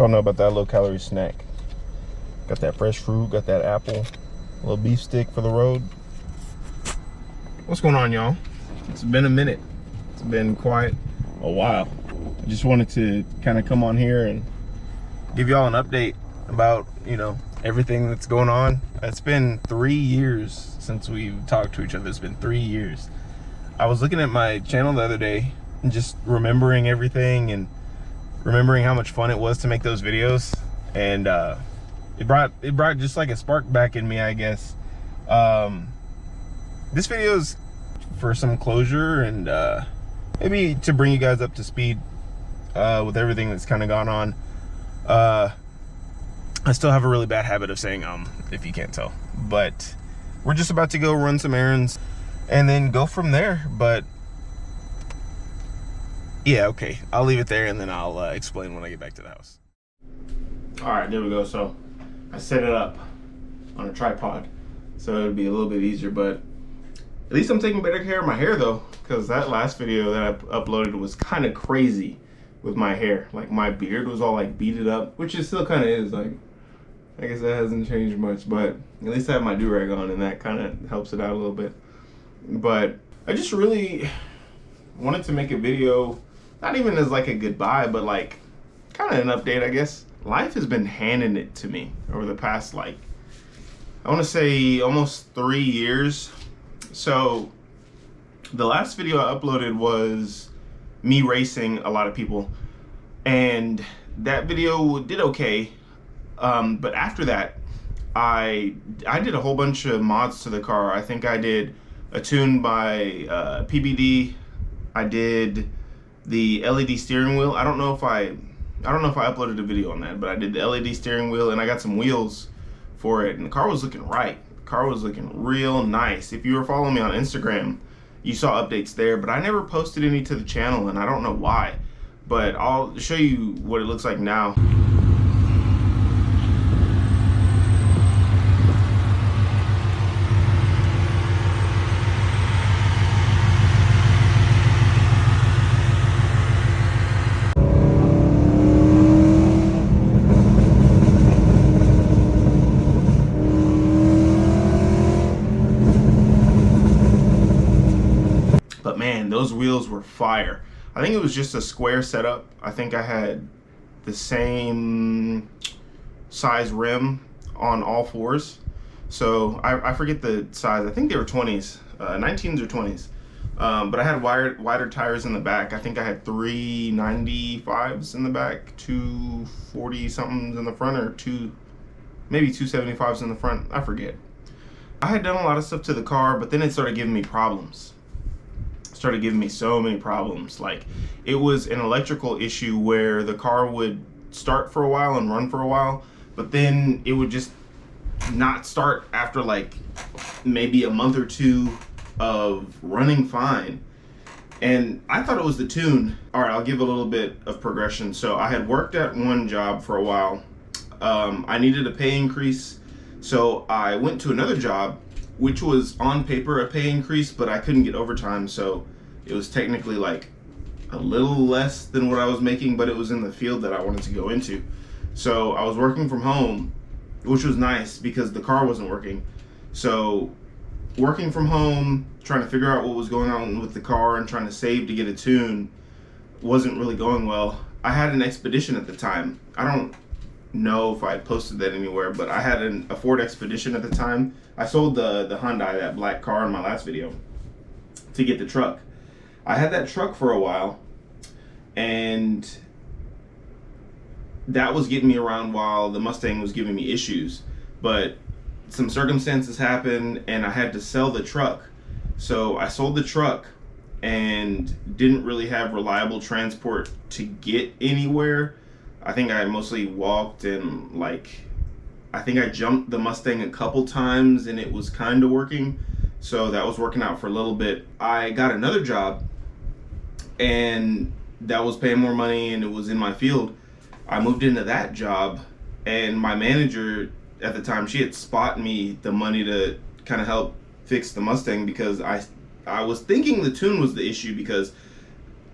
y'all know about that low-calorie snack. Got that fresh fruit, got that apple, a little beef stick for the road. What's going on, y'all? It's been a minute. It's been quite a while. I just wanted to kind of come on here and give y'all an update about, you know, everything that's going on. It's been 3 years since we've talked to each other. It's been 3 years. I was looking at my channel the other day and just remembering everything and remembering how much fun it was to make those videos, and it brought just like a spark back in me, I guess. This video is for some closure and maybe to bring you guys up to speed with everything that's kind of gone on. I still have a really bad habit of saying if you can't tell, but we're just about to go run some errands and then go from there. But yeah, okay, I'll leave it there and then I'll explain when I get back to the house. All right, there we go. So I set it up on a tripod so it'll be a little bit easier, but at least I'm taking better care of my hair though, because that last video that I uploaded was kind of crazy with my hair. Like my beard was all like beaded up, which it still kind of is. Like, I guess that hasn't changed much, but at least I have my do-rag on and that kind of helps it out a little bit. But I just really wanted to make a video, not even as like a goodbye, but like kind of an update, I guess. Life has been handing it to me over the past, like, I want to say almost 3 years. So the last video I uploaded was me racing a lot of people, and that video did okay. But after that, I did a whole bunch of mods to the car. I think I did a tune by PBD. I did the LED steering wheel. I don't know if I uploaded a video on that, but I did the LED steering wheel, and I got some wheels for it, and the car was looking right. The car was looking real nice. If you were following me on Instagram, you saw updates there, but I never posted any to the channel, and I don't know why. But I'll show you what it looks like now. But man, those wheels were fire. I think it was just a square setup. I think I had the same size rim on all fours. So I forget the size. I think they were 20s, 19s or 20s. But I had wider tires in the back. I think I had 395s in the back, 240 somethings in the front, or maybe 275s in the front. I forget. I had done a lot of stuff to the car, but then it started giving me problems. Started giving me so many problems. Like, it was an electrical issue where the car would start for a while and run for a while, but then it would just not start after like maybe a month or two of running fine. And I thought it was the tune. All right, I'll give a little bit of progression. So I had worked at one job for a while. I needed a pay increase, so I went to another job, which was on paper a pay increase, but I couldn't get overtime, so it was technically like a little less than what I was making, but it was in the field that I wanted to go into. So I was working from home, which was nice because the car wasn't working. So working from home, trying to figure out what was going on with the car and trying to save to get a tune wasn't really going well. I had an Expedition at the time. I don't know if I posted that anywhere, but I had a Ford Expedition at the time. I sold the Hyundai, that black car, in my last video to get the truck. I had that truck for a while, and that was getting me around while the Mustang was giving me issues. But some circumstances happened and I had to sell the truck. So I sold the truck and didn't really have reliable transport to get anywhere. I think I mostly walked, and like, I think I jumped the Mustang a couple times and it was kind of working. So that was working out for a little bit. I got another job and that was paying more money and it was in my field. I moved into that job, and my manager at the time, she had spotted me the money to kind of help fix the Mustang, because I was thinking the tune was the issue, because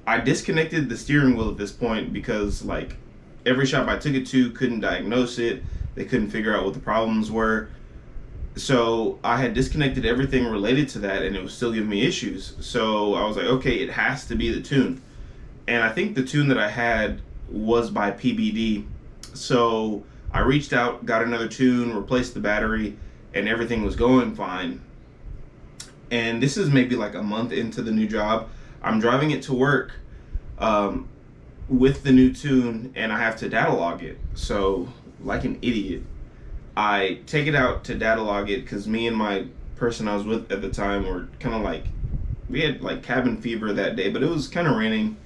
I disconnected the steering wheel at this point because, like, every shop I took it to couldn't diagnose it. They couldn't figure out what the problems were. So I had disconnected everything related to that, and it was still giving me issues. So I was like, okay, it has to be the tune. And I think the tune that I had was by PBD. So I reached out, got another tune, replaced the battery, and everything was going fine. And this is maybe like a month into the new job. I'm driving it to work with the new tune, and I have to data log it. So, like an idiot, I take it out to data log it because me and my person I was with at the time were kind of like, we had like cabin fever that day, but it was kind of raining.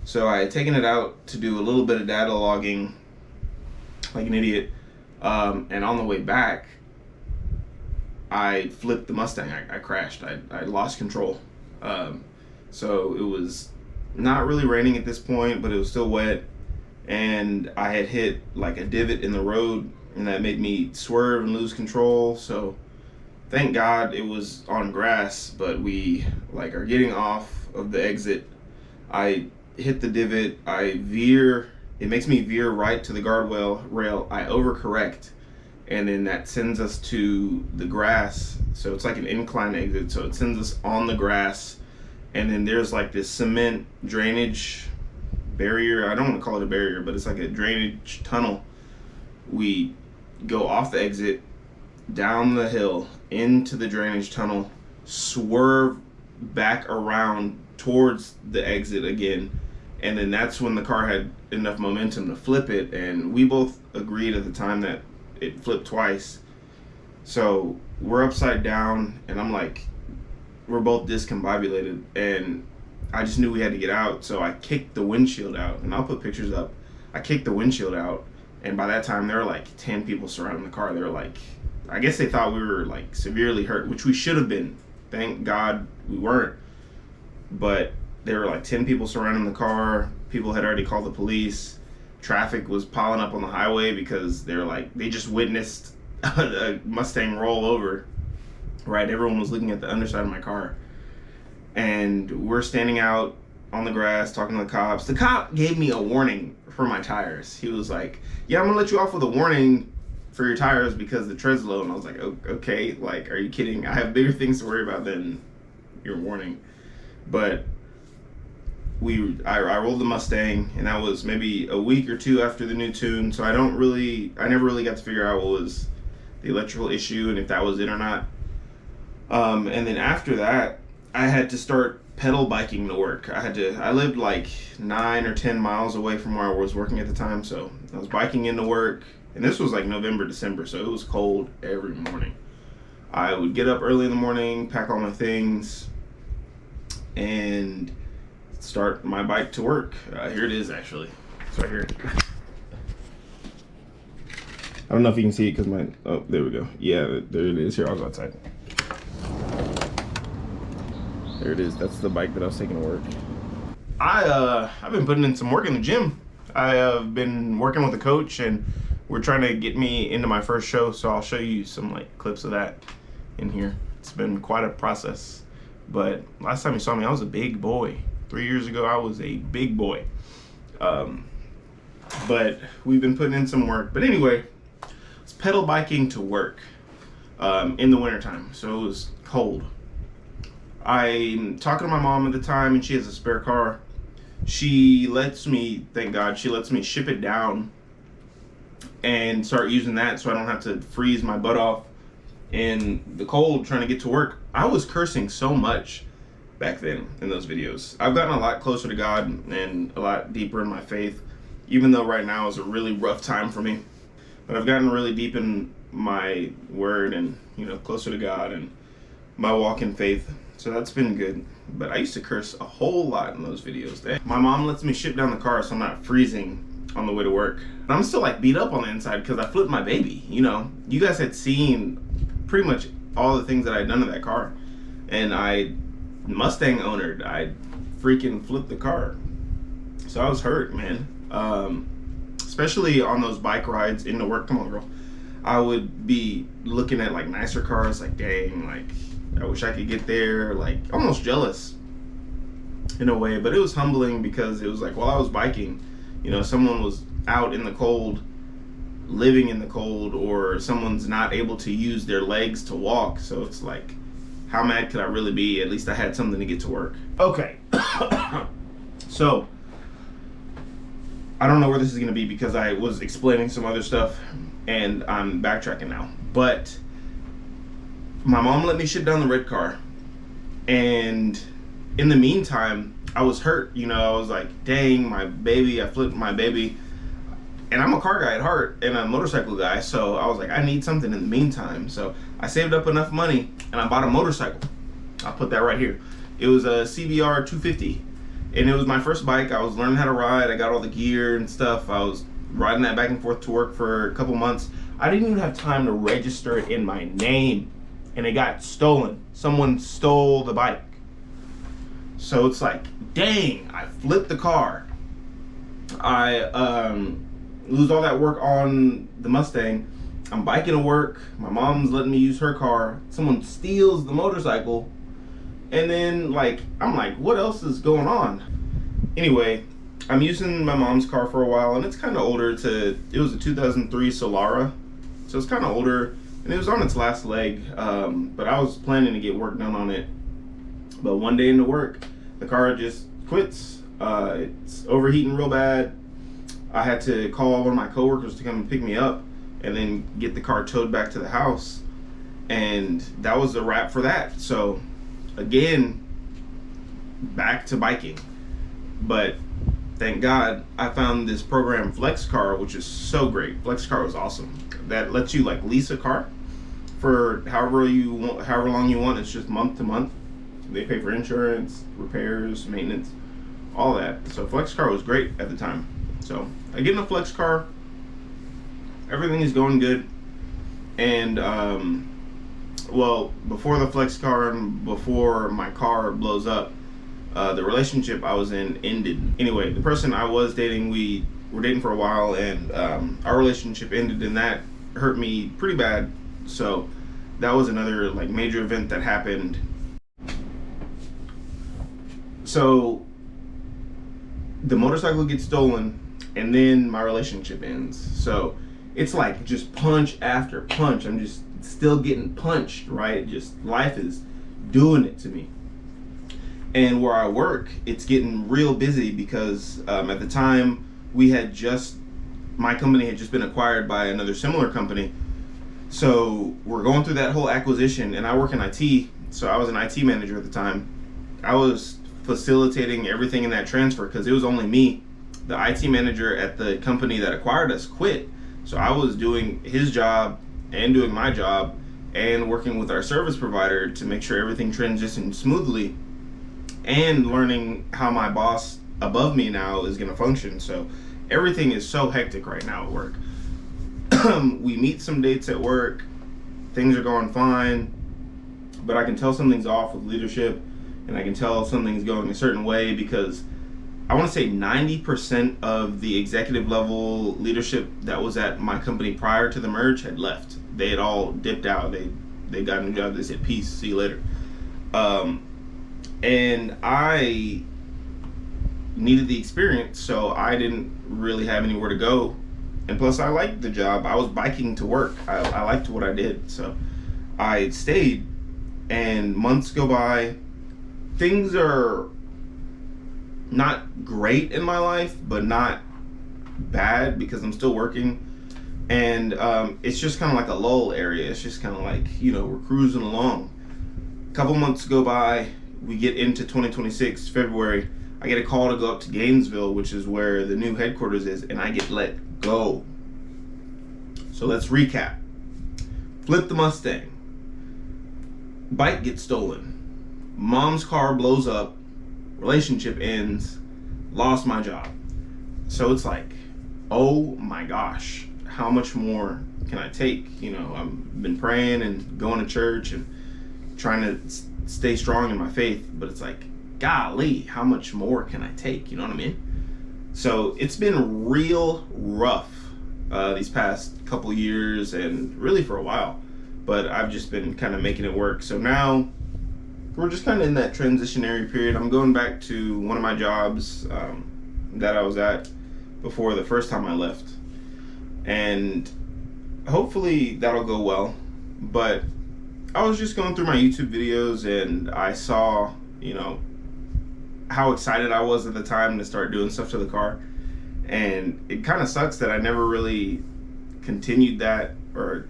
So I had taken it out to do a little bit of data logging like an idiot. And on the way back, I flipped the Mustang. I crashed. I lost control. So it was not really raining at this point, but it was still wet. And I had hit like a divot in the road, and that made me swerve and lose control. So thank God it was on grass, but we like are getting off of the exit. I hit the divot. I veer. It makes me veer right to the guardrail rail. I overcorrect, and then that sends us to the grass. So it's like an incline exit. So it sends us on the grass, and then there's like this cement drainage barrier. I don't want to call it a barrier, but it's like a drainage tunnel. We go off the exit, down the hill, into the drainage tunnel, swerve back around towards the exit again, and then that's when the car had enough momentum to flip it, and we both agreed at the time that it flipped twice. So we're upside down, and I'm like, we're both discombobulated, and I just knew we had to get out, so I kicked the windshield out, and I'll put pictures up. I kicked the windshield out, and by that time there were like 10 people surrounding the car. They were like, I guess they thought we were like severely hurt, which we should have been. Thank God we weren't. But there were like 10 people surrounding the car. People had already called the police. Traffic was piling up on the highway because they're like, they just witnessed a Mustang roll over. Right, everyone was looking at the underside of my car. And we're standing out on the grass talking to the cops. The cop gave me a warning for my tires. He was like, yeah, I'm gonna let you off with a warning for your tires because the tread's low. And I was like, okay, like, are you kidding? I have bigger things to worry about than your warning. But I rolled the Mustang, and that was maybe a week or two after the new tune. So I never really got to figure out what was the electrical issue and if that was it or not. And then after that, I had to start pedal biking to work. I lived like 9 or 10 miles away from where I was working at the time, so I was biking into work, and this was like November, December, so it was cold every morning. I would get up early in the morning, pack all my things, and start my bike to work. Here it is, actually. It's right here. I don't know if you can see it because oh, there we go. Yeah, there it is. Here, I'll go outside. There it is. That's the bike that I was taking to work. I've been putting in some work in the gym. I have been working with a coach, and we're trying to get me into my first show, so I'll show you some like clips of that in here. It's been quite a process, but last time you saw me, I was a big boy. 3 years ago, I was a big boy. But we've been putting in some work. But anyway, it's pedal biking to work in the wintertime, so it was cold. I'm talking to my mom at the time, and she has a spare car. She lets me, thank God, she lets me ship it down and start using that so I don't have to freeze my butt off in the cold trying to get to work. I was cursing so much back then in those videos. I've gotten a lot closer to God and a lot deeper in my faith, even though right now is a really rough time for me. But I've gotten really deep in my word and, closer to God and my walk in faith. So that's been good. But I used to curse a whole lot in those videos. My mom lets me ship down the car so I'm not freezing on the way to work. I'm still like beat up on the inside because I flipped my baby. You guys had seen pretty much all the things that I'd done to that car. And Mustang owner, I freaking flipped the car. So I was hurt, man. Especially on those bike rides into work. Come on, girl. I would be looking at like nicer cars, like dang, like I wish I could get there, like almost jealous in a way. But it was humbling because it was like while I was biking, someone was out in the cold, living in the cold, or someone's not able to use their legs to walk. So it's like, how mad could I really be? At least I had something to get to work. Okay. So I don't know where this is going to be because I was explaining some other stuff and I'm backtracking now. But my mom let me ship down the red car, and in the meantime I was hurt. I was like, dang, my baby, I flipped my baby. And I'm a car guy at heart and a motorcycle guy, so I was like, I need something in the meantime. So I saved up enough money and I bought a motorcycle. I'll put that right here. It was a CBR 250, and it was my first bike. I was learning how to ride. I got all the gear and stuff. I was riding that back and forth to work for a couple months. I didn't even have time to register it in my name, and it got stolen. Someone stole the bike. So it's like, dang, I flipped the car. I lose all that work on the Mustang. I'm biking to work. My mom's letting me use her car. Someone steals the motorcycle. And then I'm like, what else is going on? Anyway, I'm using my mom's car for a while, and it's kind of older. It was a 2003 Solara. So it's kind of older, and it was on its last leg. But I was planning to get work done on it. But one day into work, the car just quits. It's overheating real bad. I had to call one of my coworkers to come and pick me up and then get the car towed back to the house. And that was a wrap for that. So again, back to biking. But thank God I found this program FlexCar, which is so great. FlexCar was awesome. That lets you lease a car for however long you want. It's just month to month. They pay for insurance, repairs, maintenance, all that. So FlexCar was great at the time. So I get in a FlexCar, everything is going good, and before the FlexCar and before my car blows up, the relationship I was in ended. Anyway, the person I was dating, we were dating for a while, and our relationship ended, and that hurt me pretty bad. So that was another major event that happened. So the motorcycle gets stolen, and then my relationship ends. So it's just punch after punch. I'm just still getting punched, right? Just life is doing it to me. And where I work, it's getting real busy because at the time my company had just been acquired by another similar company. So we're going through that whole acquisition, and I work in IT. So I was an IT manager at the time. I was facilitating everything in that transfer because it was only me. The IT manager at the company that acquired us quit. So I was doing his job and doing my job and working with our service provider to make sure everything transitioned smoothly, and learning how my boss above me now is going to function. So everything is so hectic right now at work. We meet some dates at work. Things are going fine, but I can tell something's off with leadership, and I can tell something's going a certain way because I want to say 90% of the executive level leadership that was at my company prior to the merge had left. They had all dipped out. They got a new job. They said, peace, see you later. And I needed the experience, so I didn't really have anywhere to go. And plus, I liked the job. I was biking to work. I liked what I did, so I stayed. And months go by. Things are not great in my life, but not bad because I'm still working. And it's just kind of like a lull area. It's just kind of we're cruising along. A couple months go by. We get into 2026, February. I get a call to go up to Gainesville, which is where the new headquarters is, and I get let go. So let's recap. Flip the Mustang. Bike gets stolen. Mom's car blows up. Relationship ends. Lost my job. So it's oh my gosh, how much more can I take? I've been praying and going to church and trying to stay strong in my faith, but it's golly, how much more can I take? You know what I mean? So it's been real rough these past couple years, and really for a while, but I've just been kind of making it work. So now we're just kind of in that transitionary period. I'm going back to one of my jobs that I was at before the first time I left, and hopefully that'll go well. But I was just going through my YouTube videos and I saw, you know, how excited I was at the time to start doing stuff to the car, and it kind of sucks that I never really continued that or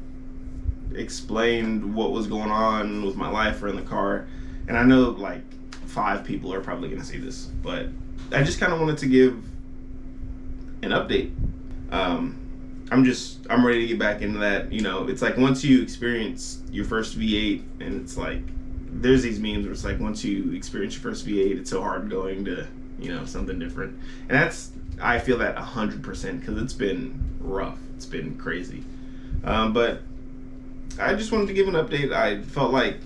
explained what was going on with my life or in the car. And I know like 5 people are probably gonna see this, but I just kind of wanted to give an update. I'm ready to get back into that. You know, it's like once you experience your first V8, and it's like there's these memes where it's like once you experience your first V8, it's so hard going to, you know, something different. And I feel that 100% because it's been rough. It's been crazy. But I just wanted to give an update. I felt like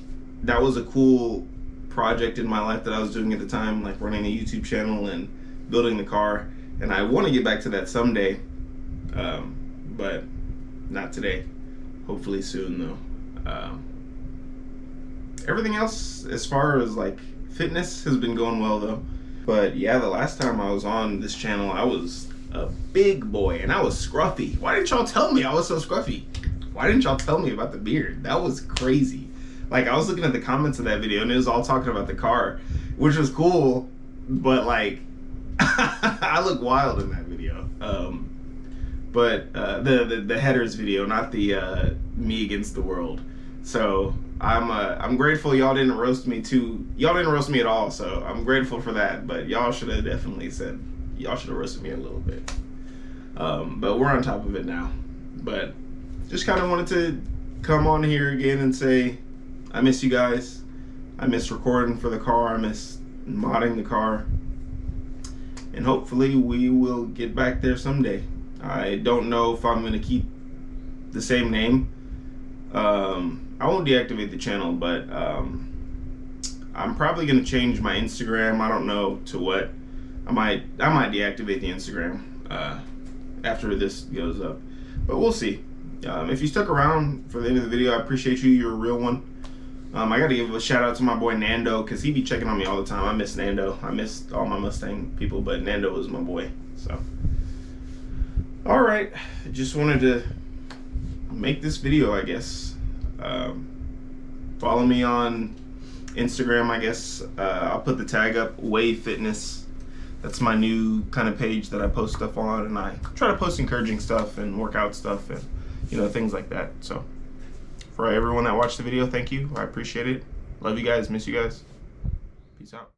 that was a cool project in my life that I was doing at the time, like running a YouTube channel and building the car. And I want to get back to that someday, but not today. Hopefully soon though. Everything else as far as like fitness has been going well though. But yeah, the last time I was on this channel, I was a big boy and I was scruffy. Why didn't y'all tell me I was so scruffy? Why didn't y'all tell me about the beard? That was crazy. Like, I was looking at the comments of that video and it was all talking about the car, which was cool, but like I look wild in that video. But the headers video, not the me against the world. So I'm grateful y'all didn't roast me y'all didn't roast me at all, so I'm grateful for that. But y'all should have definitely said, y'all should have roasted me a little bit. But we're on top of it now. But just kind of wanted to come on here again and say I miss you guys. I miss recording for the car. I miss modding the car. And hopefully we will get back there someday. I don't know if I'm going to keep the same name. I won't deactivate the channel, but I'm probably going to change my Instagram. I don't know to what. I might deactivate the Instagram after this goes up, but we'll see. If you stuck around for the end of the video, I appreciate you. You're a real one. I got to give a shout out to my boy Nando, because he be checking on me all the time. I miss Nando. I miss all my Mustang people, but Nando was my boy. So, all right, just wanted to make this video, I guess. Follow me on Instagram, I guess. I'll put the tag up, Wave Fitness. That's my new kind of page that I post stuff on, and I try to post encouraging stuff and workout stuff and, you know, things like that. So for everyone that watched the video, thank you. I appreciate it. Love you guys. Miss you guys. Peace out.